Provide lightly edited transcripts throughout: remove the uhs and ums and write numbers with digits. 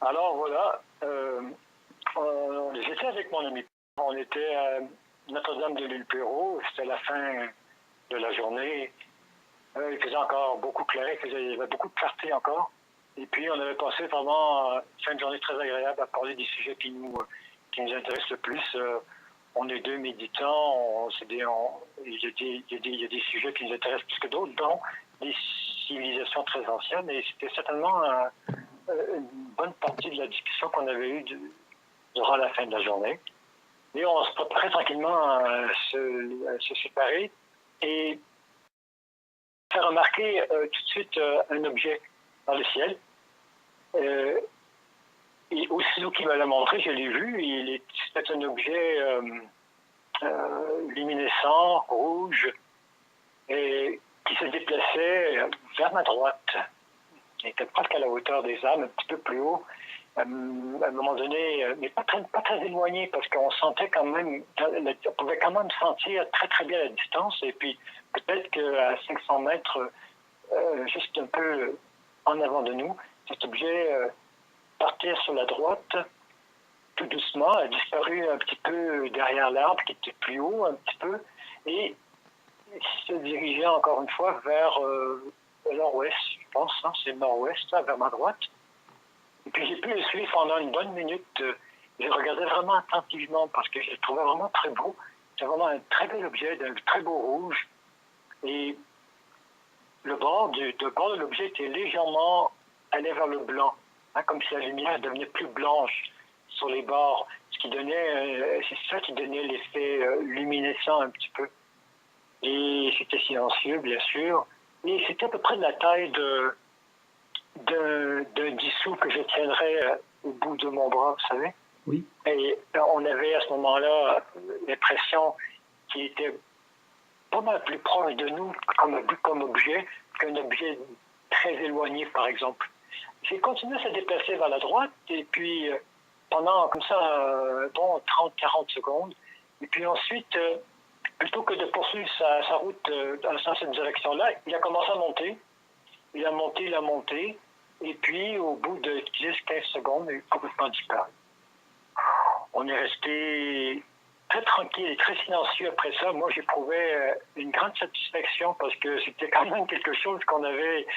Alors voilà, j'étais avec mon ami. On était à Notre-Dame de l'Île-Perrot. C'était la fin de la journée. Il faisait encore beaucoup clair, il y avait beaucoup de clarté encore. Et puis on avait passé vraiment une fin de journée très agréable à parler des sujets qui nous intéressent le plus. On est deux méditants, il y a des sujets qui nous intéressent plus que d'autres, dont des civilisations très anciennes. Et c'était certainement une bonne partie de la discussion qu'on avait eue durant la fin de la journée. Et on se préparait tranquillement à se séparer et faire remarquer tout de suite un objet dans le ciel. Et aussitôt qu'il me l'a montré, je l'ai vu. C'était un objet luminescent, rouge, et qui se déplaçait vers ma droite. Il était presque à la hauteur des âmes, un petit peu plus haut. À un moment donné, mais pas très éloigné, parce qu'on sentait quand même, on pouvait quand même sentir très très bien la distance, et puis peut-être qu'à 500 mètres, juste un peu en avant de nous, cet objet partait sur la droite, tout doucement, a disparu un petit peu derrière l'arbre, qui était plus haut un petit peu, et se dirigeait encore une fois vers le nord-ouest, je pense, hein, c'est le nord-ouest, là, vers ma droite. Et puis j'ai pu le suivre pendant une bonne minute. Je regardais vraiment attentivement parce que je le trouvais vraiment très beau. C'était vraiment un très bel objet, d'un très beau rouge. Et le bord de l'objet était légèrement allé vers le blanc, hein, comme si la lumière devenait plus blanche sur les bords. Ce qui donnait, c'est ça qui donnait l'effet luminescent un petit peu. Et c'était silencieux, bien sûr. Et c'était à peu près de la taille d'un dissous que je tiendrais au bout de mon bras, vous savez. Oui. Et on avait à ce moment-là l'impression qu'il était pas mal plus proche de nous comme objet qu'un objet très éloigné, par exemple. J'ai continué à se déplacer vers la droite, et puis pendant comme ça, 30-40 secondes. Et puis ensuite, plutôt que de poursuivre sa route dans cette direction-là, il a commencé à monter. Il a monté. Et puis, au bout de 10-15 secondes, il a complètement disparu. On est resté très tranquille et très silencieux après ça. Moi, j'éprouvais une grande satisfaction parce que c'était quand même quelque chose qu'on avait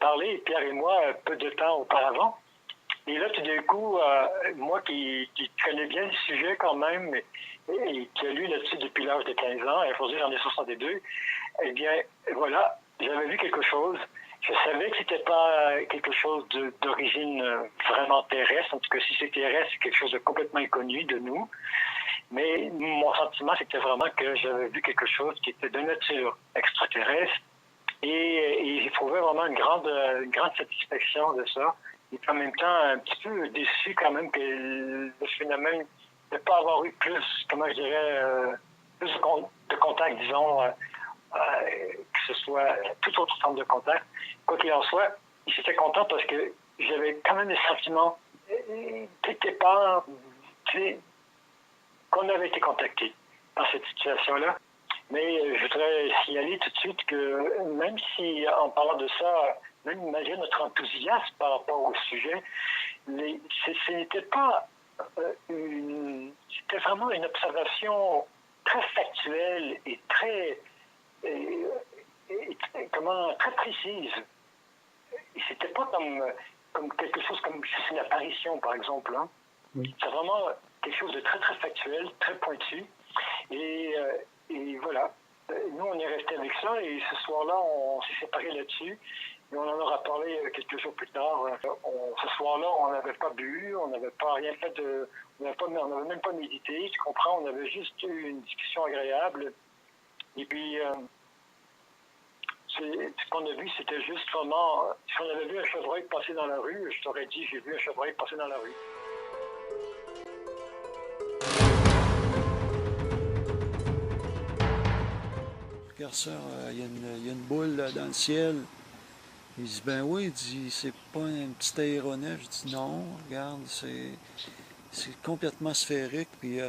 parlé, Pierre et moi, peu de temps auparavant. Et là, tout d'un coup, moi qui connais bien le sujet quand même, et qui a lu là-dessus depuis l'âge de 15 ans, et aujourd'hui j'en ai 62, eh bien, voilà, j'avais vu quelque chose. Je savais que c'était pas quelque chose d'origine vraiment terrestre. En tout cas, si c'est terrestre, c'est quelque chose de complètement inconnu de nous. Mais mon sentiment, c'était vraiment que j'avais vu quelque chose qui était de nature extraterrestre. Et j'éprouvais vraiment une grande satisfaction de ça. Et en même temps, un petit peu déçu quand même que le phénomène de ne pas avoir eu plus, comment je dirais, plus de contact, disons, que ce soit toute autre forme de contact. Quoi qu'il en soit, j'étais content parce que j'avais quand même le sentiment, quelque part, qu'on avait été contacté dans cette situation-là. Mais je voudrais signaler tout de suite que même si, en parlant de ça, même malgré notre enthousiasme par rapport au sujet, ce n'était pas c'était vraiment une observation très factuelle et très très précise. Et c'était pas comme quelque chose comme si c'est une apparition, par exemple. Hein. Oui. C'est vraiment quelque chose de très, très factuel, très pointu. Et voilà. Nous, on est resté avec ça, et ce soir-là, on s'est séparés là-dessus. Et on en aura parlé quelques jours plus tard. Ce soir-là, on n'avait pas bu, on n'avait pas rien fait on n'avait même pas médité, tu comprends? On avait juste eu une discussion agréable. Et puis, ce qu'on a vu, c'était juste vraiment... Si on avait vu un chevreuil passer dans la rue, je t'aurais dit, j'ai vu un chevreuil passer dans la rue. Regarde ça, il y a une boule là, dans le ciel. Il dit, ben oui, il dit, c'est pas un petit aéronef. Je dis, non, regarde, c'est complètement sphérique, puis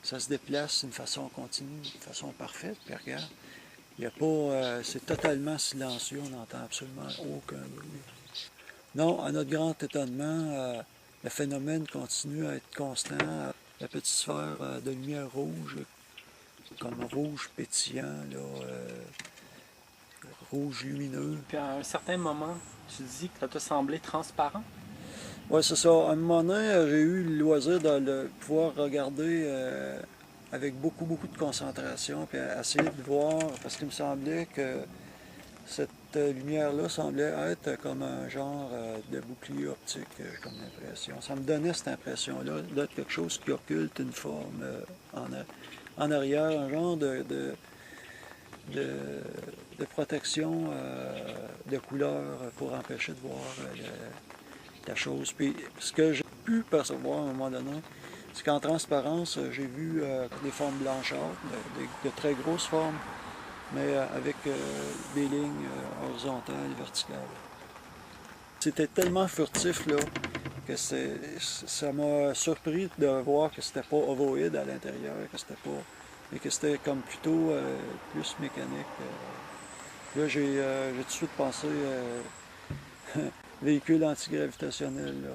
ça se déplace d'une façon continue, d'une façon parfaite. Puis regarde, il y a pas, c'est totalement silencieux, on n'entend absolument aucun bruit. Non, à notre grand étonnement, le phénomène continue à être constant. La petite sphère de lumière rouge, comme rouge pétillant, là, rouge lumineux. Puis à un certain moment, tu dis que ça t'a semblé transparent. Oui, c'est ça. À un moment donné, j'ai eu le loisir de le pouvoir regarder avec beaucoup, beaucoup de concentration, puis essayer de voir, parce qu'il me semblait que cette lumière-là semblait être comme un genre de bouclier optique, j'ai comme l'impression. Ça me donnait cette impression-là, d'être quelque chose qui occulte une forme en arrière, un genre de, de protection de couleur pour empêcher de voir la chose. Puis ce que j'ai pu percevoir à un moment donné, c'est qu'en transparence, j'ai vu des formes blanchâtres, de très grosses formes, mais avec des lignes horizontales, verticales. C'était tellement furtif là que ça m'a surpris de voir que c'était pas ovoïde à l'intérieur, que c'était pas, mais que c'était comme plutôt plus mécanique. Là, j'ai tout de suite pensé véhicule antigravitationnel. Là.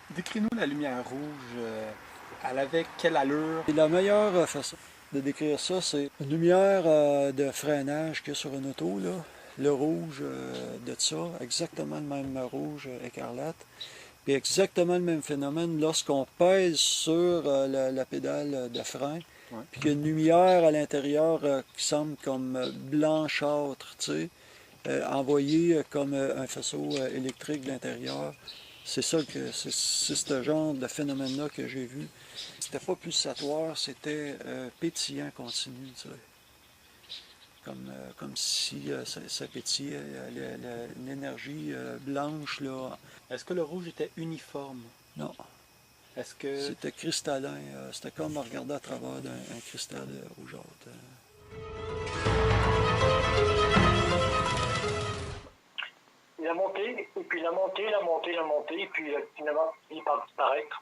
Décris-nous la lumière rouge. Elle avait quelle allure? Et la meilleure façon de décrire ça, c'est une lumière de freinage qu'il y a sur une auto, là. Le rouge de ça, exactement le même rouge écarlate. Puis exactement le même phénomène lorsqu'on pèse sur la pédale de frein, Ouais. puis qu'il y a une lumière à l'intérieur qui semble comme blanchâtre, tu sais, envoyée comme un faisceau électrique de l'intérieur. C'est ça que c'est ce genre de phénomène-là que j'ai vu. C'était pas pulsatoire, c'était pétillant continu, tu sais. Comme si ça pétillait une énergie blanche, là. Est-ce que le rouge était uniforme? Non, Est-ce que c'était cristallin. C'était comme regarder à travers un cristal rougeâtre. Il a monté, et puis il a monté, il a monté, il a monté, et puis finalement, il finit par disparaître.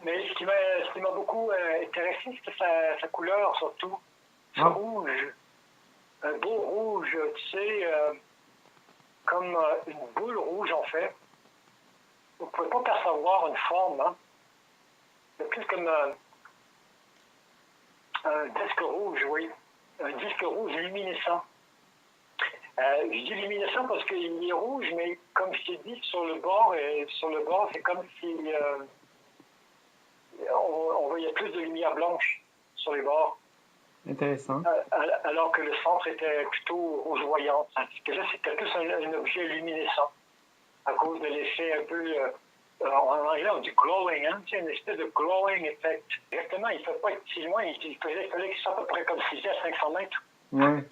Mais ce qui m'a beaucoup intéressé, c'était sa couleur surtout. Ce rouge, un beau rouge, tu sais, comme une boule rouge en fait. On ne pouvait pas percevoir une forme, hein. C'est plus comme un disque rouge, oui. Un disque rouge luminescent. Je dis luminescent parce qu'il est rouge, mais comme je t'ai dit, sur le bord, c'est comme si on voyait plus de lumière blanche sur les bords. Intéressant. Alors que le centre était plutôt rougeoyant. Là, c'était plus un objet luminescent, à cause de l'effet un peu, en anglais on dit glowing, hein? C'est une espèce de glowing effect. Exactement, il ne peut pas être si loin, il fallait qu'il soit à peu près comme 6 à 500 mètres. Ouais.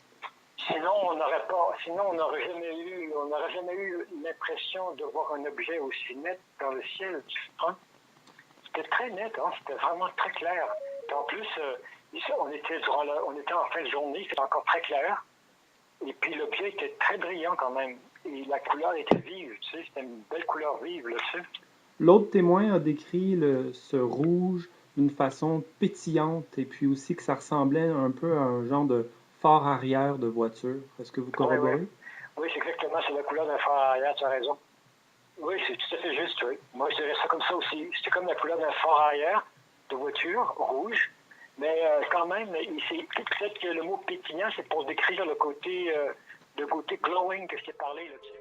Sinon, on n'aurait jamais eu l'impression de voir un objet aussi net dans le ciel. Hein? C'était très net, hein? C'était vraiment très clair. Et en plus, on était en fin de journée, c'était encore très clair. Et puis l'objet était très brillant quand même. Et la couleur était vive, tu sais, c'était une belle couleur vive, là, tu sais. L'autre témoin a décrit ce rouge d'une façon pétillante et puis aussi que ça ressemblait un peu à un genre de phare arrière de voiture. Est-ce que vous corroborez? Oui, oui, c'est exactement, c'est la couleur d'un phare arrière, tu as raison. Oui, c'est tout à fait juste, oui. Moi, je dirais ça comme ça aussi. C'était comme la couleur d'un phare arrière de voiture, rouge. Mais quand même, peut-être que le mot pétillant, c'est pour décrire le côté glowing que je t'ai parlé, là, tu sais.